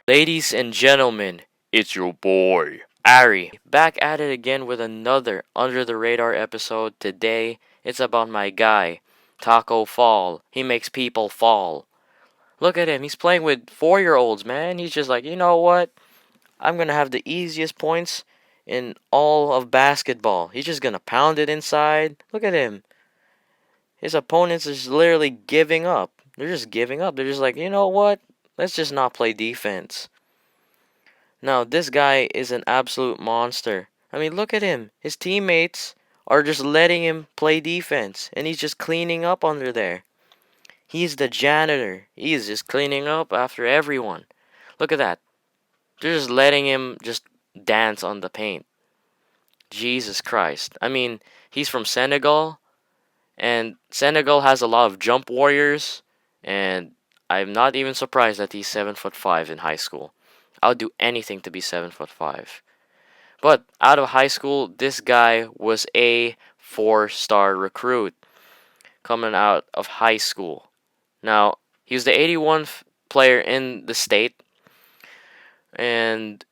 Ladies and gentlemen, it's your boy, Ari, back at it again with another Under the Radar episode. Today, it's about my guy, Taco Fall. He makes people fall. Look at him, he's playing with 4-year-olds, man. He's just like, you know what? I'm gonna have the easiest points in all of basketball. He's just gonna pound it inside. Look at him. His opponents is literally giving up. They're just giving up. They're just like, you know what? Let's just not play defense. Now, this guy is an absolute monster. I mean, look at him. His teammates are just letting him play defense, and he's just cleaning up under there. He's the janitor. He's just cleaning up after everyone. Look at that. They're just letting him just dance on the paint. Jesus Christ. I mean, he's from Senegal, and Senegal has a lot of jump warriors, and I'm not even surprised that he's 7'5" in high school. I would do anything to be 7'5". But out of high school, this guy was a 4-star recruit coming out of high school. Now, he was the 81st player in the state, and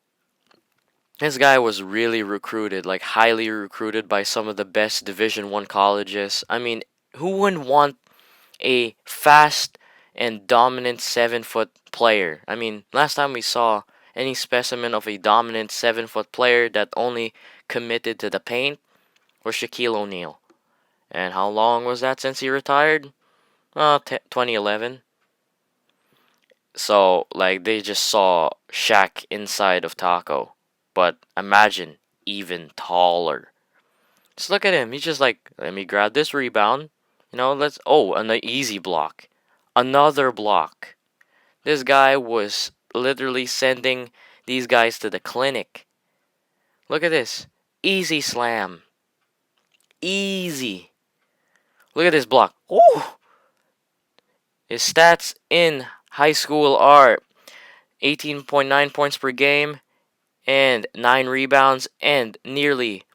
this guy was really recruited, like highly recruited by some of the best Division 1 colleges. I mean, who wouldn't want a fast and dominant 7-foot player? I mean, last time we saw any specimen of a dominant 7-foot player that only committed to the paint was Shaquille O'Neal. And how long was that since he retired? 2011. So, like, they just saw Shaq inside of Taco. But imagine even taller. Just look at him. He's just like, let me grab this rebound. Let's. Oh, an easy block. Another block. This guy was literally sending these guys to the clinic. Look at this. Easy slam. Easy. Look at this block. Ooh! His stats in high school are 18.9 points per game and 9 rebounds and nearly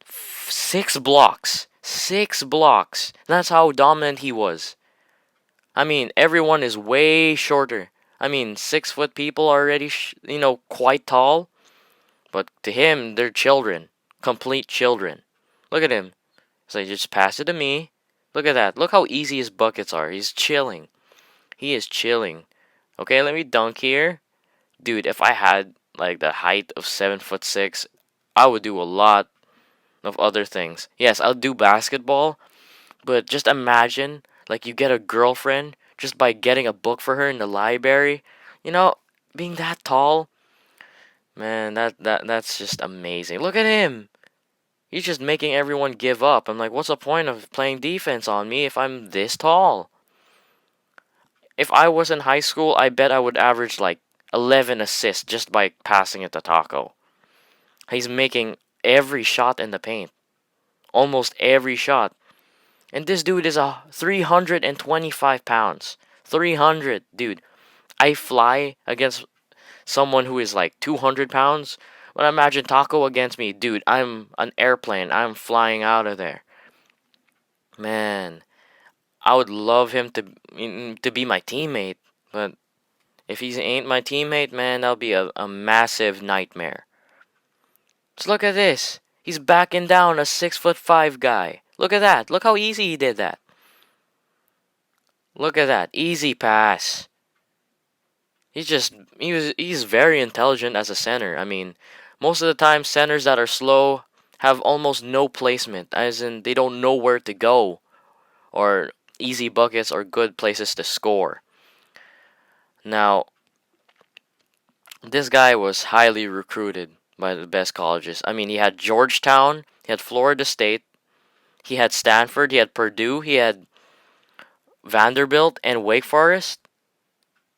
6 blocks. 6 blocks. That's how dominant he was. I mean, everyone is way shorter. I mean, 6-foot people are already, quite tall. But to him, they're children. Complete children. Look at him. So he just pass it to me. Look at that. Look how easy his buckets are. He's chilling. He is chilling. Okay, let me dunk here. Dude, if I had like the height of 7'6", I would do a lot of other things. Yes, I'll do basketball, but just imagine like you get a girlfriend just by getting a book for her in the library. You know, being that tall, man, that's just amazing. Look at him. He's just making everyone give up. I'm like, what's the point of playing defense on me if I'm this tall? If I was in high school, I bet I would average like 11 assists just by passing it to Taco. He's making every shot in the paint. Almost every shot. And this dude is 325 pounds. 300, dude. I fly against someone who is like 200 pounds. But imagine Taco against me. Dude, I'm an airplane. I'm flying out of there. Man, I would love him to be my teammate. But if he ain't my teammate, man, that'll be a massive nightmare. Just look at this. He's backing down a 6'5" guy. Look at that. Look how easy he did that. Look at that. Easy pass. He's very intelligent as a center. I mean, most of the time centers that are slow have almost no placement, as in they don't know where to go, or easy buckets are good places to score. Now, this guy was highly recruited by the best colleges. I mean, he had Georgetown, he had Florida State, he had Stanford, he had Purdue, he had Vanderbilt and Wake Forest,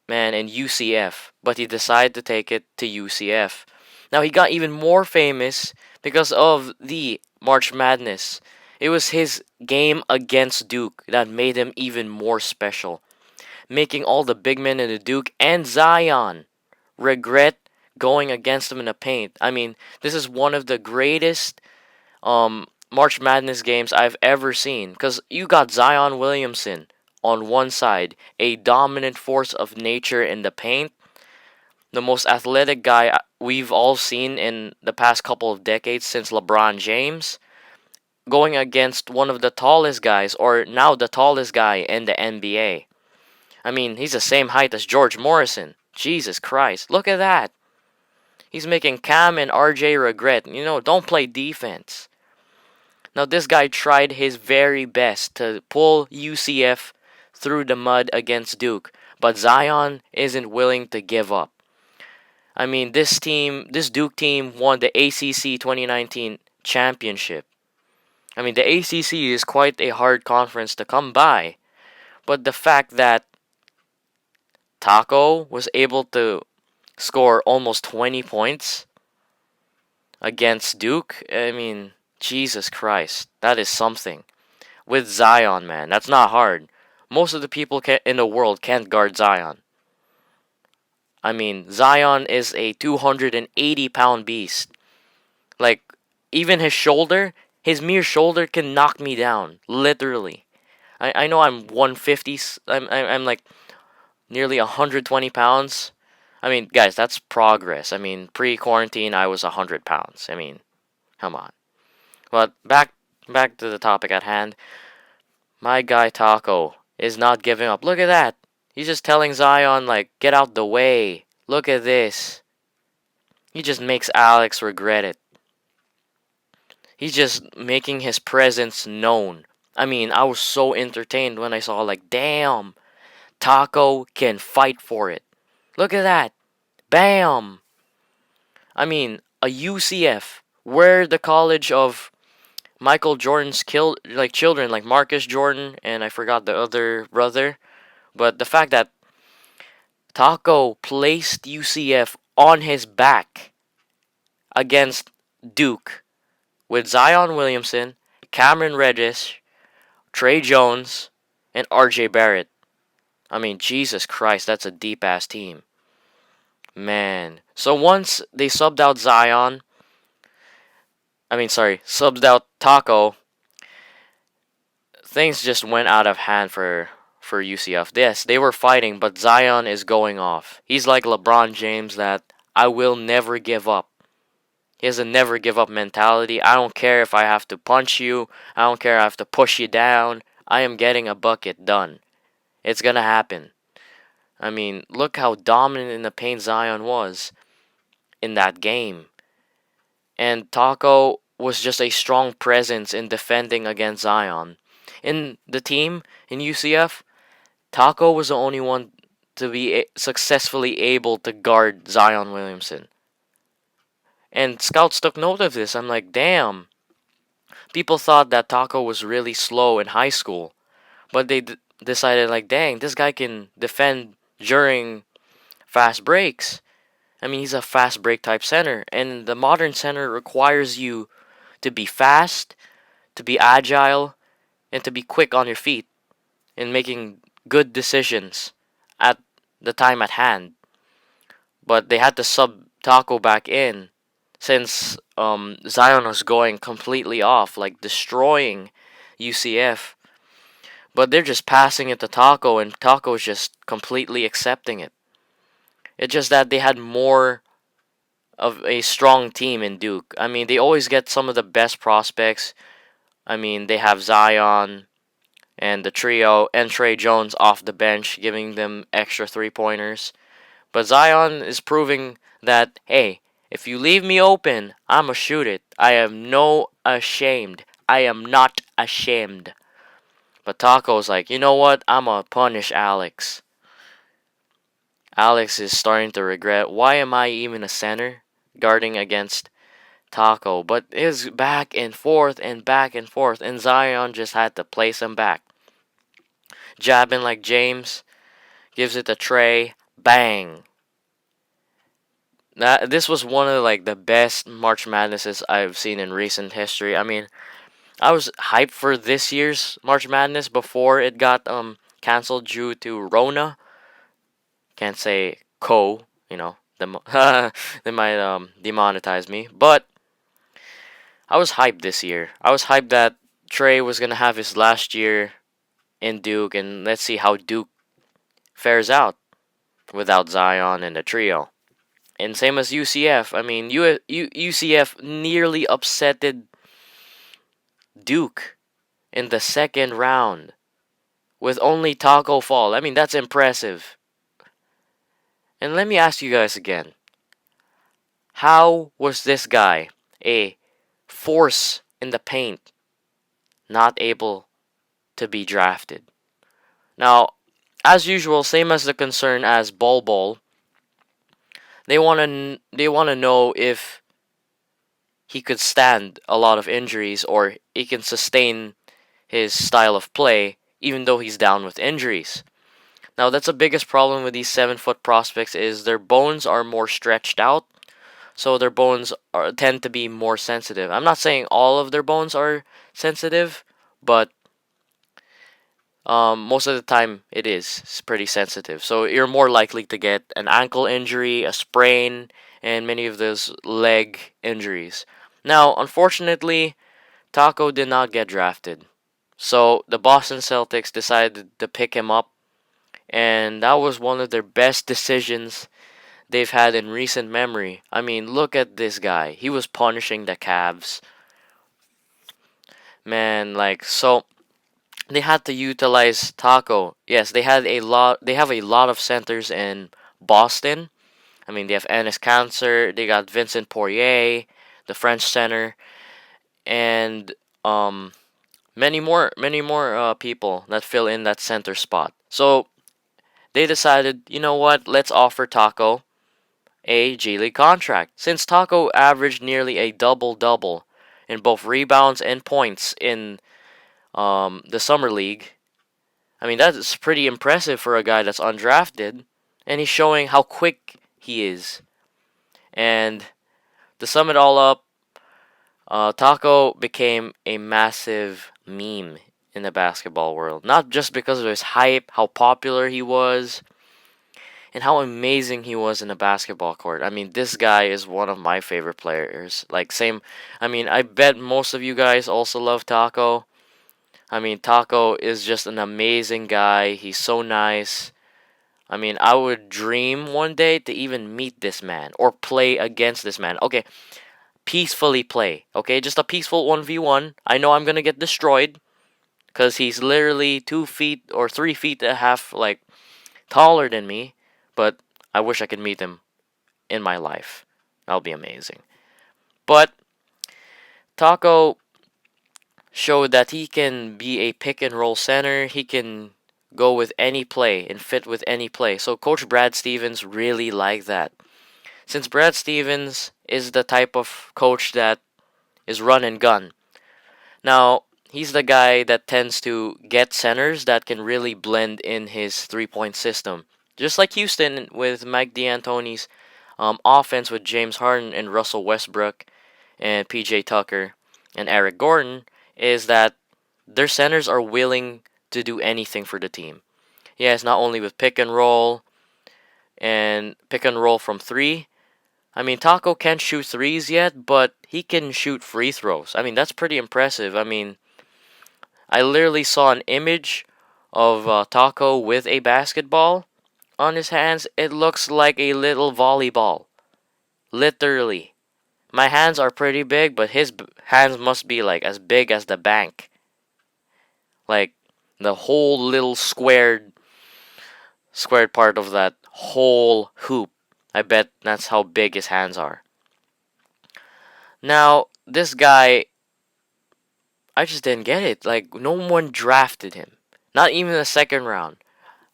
man, and UCF. But he decided to take it to UCF. Now, he got even more famous because of the March Madness. It was his game against Duke that made him even more special, making all the big men in the Duke and Zion regret going against him in the paint. I mean, this is one of the greatest March Madness games I've ever seen, because you got Zion Williamson on one side, a dominant force of nature in the paint, the most athletic guy we've all seen in the past couple of decades since LeBron James, going against one of the tallest guys, or now the tallest guy in the NBA. I mean, he's the same height as George Morrison. Jesus Christ, look at that. He's making Cam and RJ regret, don't play defense. Now, this guy tried his very best to pull UCF through the mud against Duke, but Zion isn't willing to give up. I mean, this Duke team won the ACC 2019 championship. I mean, the ACC is quite a hard conference to come by, but the fact that Tacko was able to score almost 20 points against Duke, I mean, Jesus Christ, that is something. With Zion, man, that's not hard. Most of the people in the world can't guard Zion. I mean, Zion is a 280-pound beast. Like, even his mere shoulder can knock me down, literally. I know I'm 150, I'm like nearly 120 pounds. I mean, guys, that's progress. I mean, pre-quarantine, I was 100 pounds. I mean, come on. But back to the topic at hand. My guy Tacko is not giving up. Look at that. He's just telling Zion, like, get out the way. Look at this. He just makes Alex regret it. He's just making his presence known. I mean, I was so entertained when I saw, like, damn, Tacko can fight for it. Look at that. Bam. I mean, a UCF, where the college of Michael Jordan's children, like Marcus Jordan, and I forgot the other brother. But the fact that Tacko placed UCF on his back against Duke with Zion Williamson, Cameron Reddish, Trey Jones, and RJ Barrett. I mean, Jesus Christ, that's a deep ass team. Man. So once they subbed out Tacko, things just went out of hand for UCF. Yes, they were fighting, but Zion is going off. He's like LeBron James, that I will never give up. He has a never give up mentality. I don't care if I have to punch you. I don't care if I have to push you down. I am getting a bucket done. It's gonna happen. I mean, look how dominant in the paint Zion was in that game. And Tacko was just a strong presence in defending against Zion. In the team, in UCF, Tacko was the only one to be successfully able to guard Zion Williamson. And scouts took note of this. I'm like, damn. People thought that Tacko was really slow in high school, but they decided, like, dang, this guy can defend during fast breaks. I mean, he's a fast break type center, and the modern center requires you to be fast, to be agile, and to be quick on your feet in making good decisions at the time at hand. But they had to sub Tacko back in since Zion was going completely off, like destroying UCF. But they're just passing it to Tacko, and Tacko's just completely accepting it. It's just that they had more of a strong team in Duke. I mean, they always get some of the best prospects. I mean, they have Zion and the trio and Trey Jones off the bench, giving them extra 3-pointers. But Zion is proving that, hey, if you leave me open, I'ma shoot it. I am no ashamed. I am not ashamed. But Tacko's like, you know what? I'ma punish Alex. Alex is starting to regret, why am I even a center guarding against Tacko? But it's back and forth and back and forth, and Zion just had to place him back. Jabbing like James, gives it to Trey, bang. This was one of the best March Madnesses I've seen in recent history. I mean, I was hyped for this year's March Madness before it got canceled due to Rona. Can't say they might demonetize me. But I was hyped this year. I was hyped that Trey was gonna have his last year in Duke, and let's see how Duke fares out without Zion and the trio. And same as UCF. I mean, UCF nearly upsetted Duke in the second round with only Tacko Fall. I mean, that's impressive. And let me ask you guys again. How was this guy, a force in the paint, not able to be drafted? Now, as usual, same as the concern as Bol Bol, they want to know if he could stand a lot of injuries or he can sustain his style of play even though he's down with injuries. Now, that's the biggest problem with these 7-foot prospects is their bones are more stretched out, so their bones tend to be more sensitive. I'm not saying all of their bones are sensitive, but most of the time it is. It's pretty sensitive. So you're more likely to get an ankle injury, a sprain, and many of those leg injuries. Now, unfortunately, Tacko did not get drafted. So the Boston Celtics decided to pick him up, and that was one of their best decisions they've had in recent memory. I mean, look at this guy. He was punishing the Cavs. Man, like, so they had to utilize Tacko. Yes, they have a lot of centers in Boston. I mean, they have Enes Kanter, they got Vincent Poirier, the French center, and many more people that fill in that center spot. So they decided, you know what? Let's offer Tacko a G League contract. Since Tacko averaged nearly a double double in both rebounds and points in the summer league, I mean that's pretty impressive for a guy that's undrafted, and he's showing how quick he is. And to sum it all up, Tacko became a massive meme in the basketball world. Not just because of his hype, how popular he was, and how amazing he was in the basketball court. I mean, this guy is one of my favorite players. Like, same, I mean, I bet most of you guys also love Tacko. I mean, Tacko is just an amazing guy. He's so nice. I mean, I would dream one day to even meet this man or play against this man. Okay, peacefully play. Okay, just a peaceful 1v1. I know I'm gonna get destroyed because he's literally 2 feet or 3 feet and a half, like, taller than me. But I wish I could meet him in my life. That'll be amazing. But Tacko showed that he can be a pick and roll center. He can go with any play and fit with any play. So Coach Brad Stevens really liked that. Since Brad Stevens is the type of coach that is run and gun. Now, he's the guy that tends to get centers that can really blend in his three-point system. Just like Houston with Mike D'Antoni's offense with James Harden and Russell Westbrook and PJ Tucker and Eric Gordon, is that their centers are willing to do anything for the team. Yes, not only with pick and roll from three. I mean, Tacko can't shoot threes yet, but he can shoot free throws. I mean, that's pretty impressive. I mean, I literally saw an image of Tacko with a basketball on his hands. It looks like a little volleyball. Literally. My hands are pretty big, but his hands must be like as big as the bank. Like the whole little squared part of that whole hoop. I bet that's how big his hands are. Now, this guy, I just didn't get it. Like, no one drafted him. Not even the second round.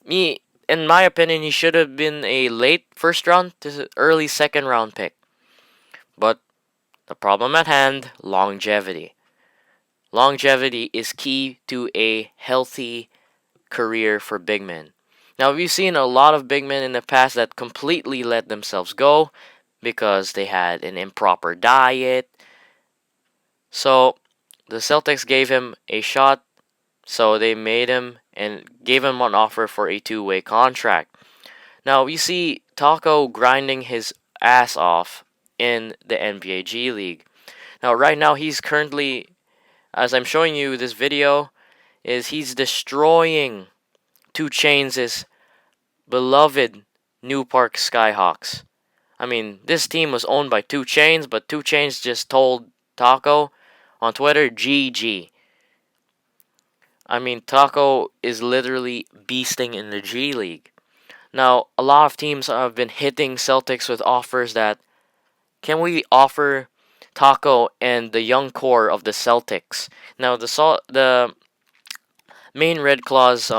In my opinion, he should have been a late first round to early second round pick. But the problem at hand, longevity. Longevity is key to a healthy career for big men. Now, we've seen a lot of big men in the past that completely let themselves go because they had an improper diet. So, the Celtics gave him a shot, so they made him and gave him an offer for a two-way contract. Now, we see Tacko grinding his ass off in the NBA G League. Now, right now, he's currently, as I'm showing you this video, is he's destroying 2 Chainz' beloved New Park Skyhawks. I mean, this team was owned by 2 Chainz, but 2 Chainz just told Tacko on Twitter, GG. I mean, Tacko is literally beasting in the G League. Now, a lot of teams have been hitting Celtics with offers that, can we offer Tacko and the young core of the Celtics? Now, the main Red Claws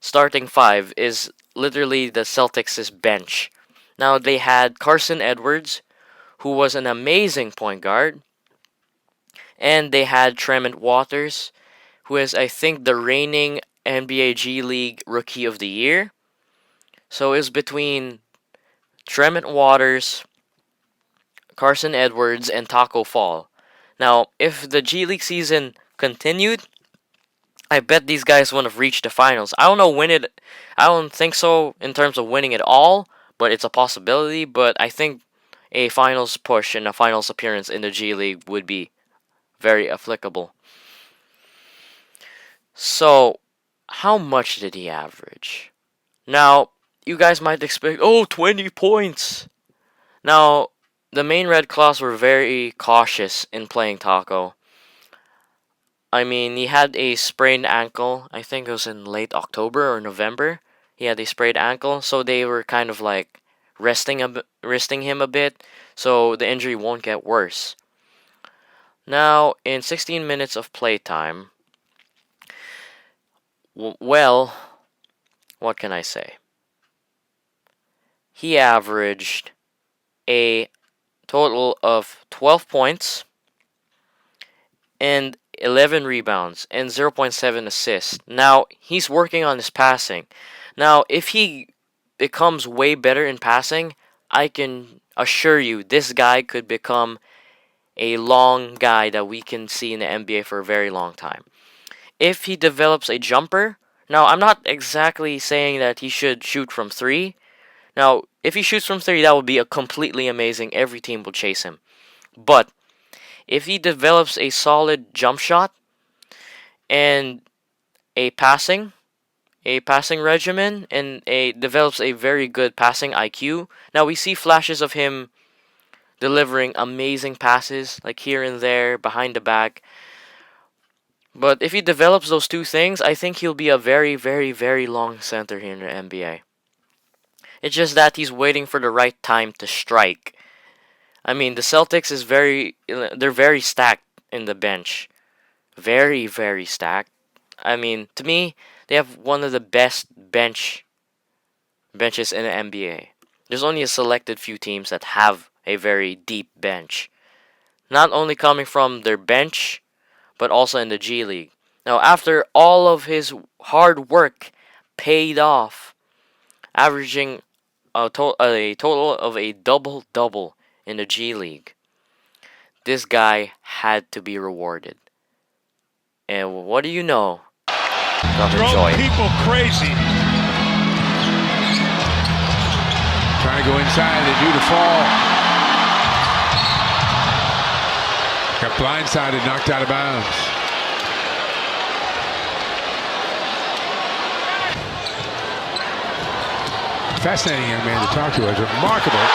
starting five is literally the Celtics' bench. Now, they had Carson Edwards, who was an amazing point guard, and they had Tremont Waters, who is, I think, the reigning NBA G League Rookie of the Year. So it's between Tremont Waters, Carson Edwards, and Tacko Fall. Now, if the G League season continued, I bet these guys would have reached the finals. I don't know when it. I don't think so in terms of winning it all, but it's a possibility. But I think a finals push and a finals appearance in the G League would be very applicable. So, how much did he average? Now, you guys might expect, 20 points. Now, the main Red Claws were very cautious in playing Tacko. I mean, he had a sprained ankle. I think it was in late October or November. He had a sprained ankle, so they were kind of like resting him a bit, so the injury won't get worse. Now, in 16 minutes of playtime, well, what can I say? He averaged a total of 12 points and 11 rebounds and 0.7 assists. Now, he's working on his passing. Now, if he becomes way better in passing, I can assure you this guy could become a long guy that we can see in the NBA for a very long time. If he develops a jumper, now I'm not exactly saying that he should shoot from 3. Now, if he shoots from 3, that would be a completely amazing. Every team will chase him. But if he develops a solid jump shot and a passing regimen, and develops a very good passing IQ. Now we see flashes of him delivering amazing passes, like here and there, behind the back. But if he develops those two things, I think he'll be a very, very, very long center here in the NBA. It's just that he's waiting for the right time to strike. I mean, the Celtics they're very stacked in the bench. Very, very stacked. I mean, to me, they have one of the best benches in the NBA. There's only a selected few teams that have a very deep bench. Not only coming from their bench, but also in the G League. Now, after all of his hard work paid off, averaging a total of a double-double in the G League, this guy had to be rewarded. And what do you know? Come enjoy. People crazy. Trying to go inside, they do the fall. Got blindsided, knocked out of bounds. Fascinating young man to talk to. Has remarkable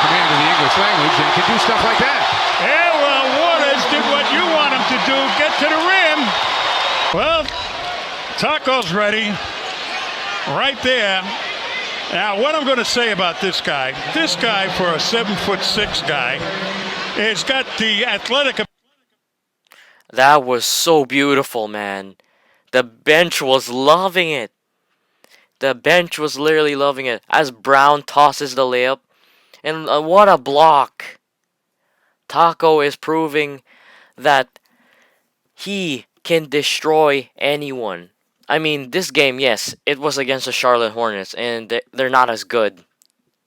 command of the English language and can do stuff like that. Yeah, well, Waters did what you want him to do, get to the rim. Well, Tacko's ready. Right there. Now, what I'm going to say about this guy for a 7'6" guy, has got the athletic. That was so beautiful, man. The bench was loving it. The bench was literally loving it as Brown tosses the layup. And what a block. Tacko is proving that he can destroy anyone. I mean, this game, yes, it was against the Charlotte Hornets, and they're not as good,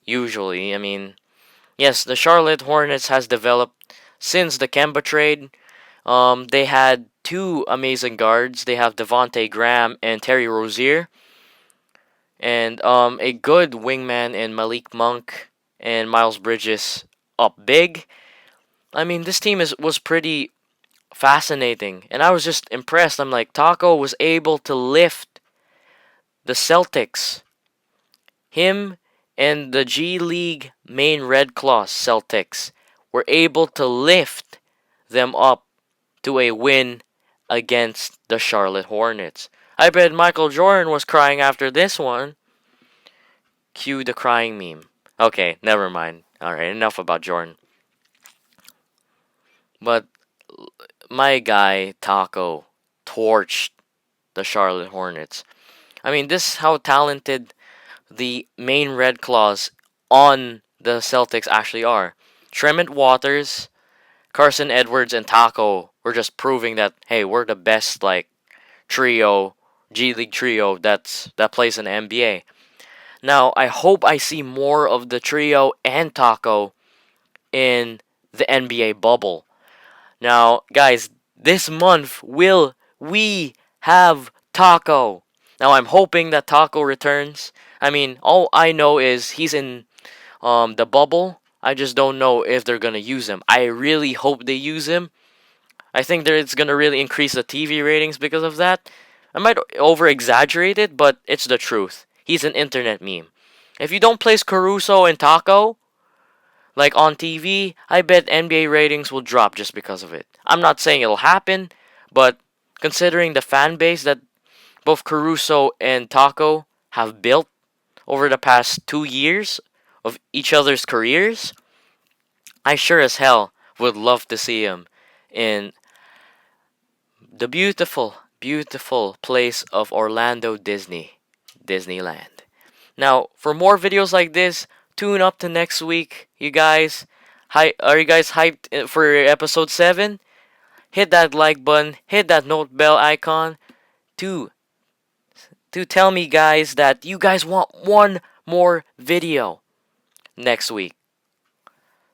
usually. I mean, yes, the Charlotte Hornets has developed since the Kemba trade. They had two amazing guards. They have Devontae Graham and Terry Rozier. And a good wingman in Malik Monk and Miles Bridges up big. I mean, this team was pretty fascinating, and I was just impressed. I'm like, Tacko was able to lift the Celtics. Him and the G League main Red Claws Celtics were able to lift them up to a win against the Charlotte Hornets. I bet Michael Jordan was crying after this one. Cue the crying meme. Okay, never mind. Alright, enough about Jordan. But my guy, Tacko, torched the Charlotte Hornets. I mean, this is how talented the main Red Claws on the Celtics actually are. Tremont Waters, Carson Edwards, and Tacko were just proving that, hey, we're the best, like, trio, G League trio that plays in the NBA. Now, I hope I see more of the trio and Tacko in the NBA bubble. Now, guys, this month will we have Tacko? Now, I'm hoping that Tacko returns. I mean, all I know is he's in the bubble. I just don't know if they're gonna use him. I really hope they use him. I think that it's gonna really increase the TV ratings because of that. I might over exaggerate it, but it's the truth. He's an internet meme. If you don't place Caruso and Tacko, like on TV, I bet NBA ratings will drop just because of it. I'm not saying it'll happen, but considering the fan base that both Caruso and Tacko have built over the past 2 years of each other's careers, I sure as hell would love to see him in the beautiful, beautiful place of Orlando Disneyland. Now, for more videos like this, tune up to next week, you guys. Are you guys hyped for episode 7? Hit that like button, hit that note bell icon to tell me, guys, that you guys want one more video next week.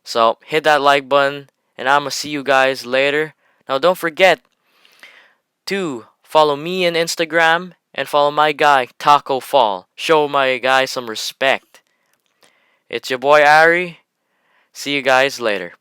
So hit that like button, and I'm gonna see you guys later. Now don't forget to follow me on Instagram and follow my guy Tacko Fall. Show my guy some respect. It's your boy Ari. See you guys later.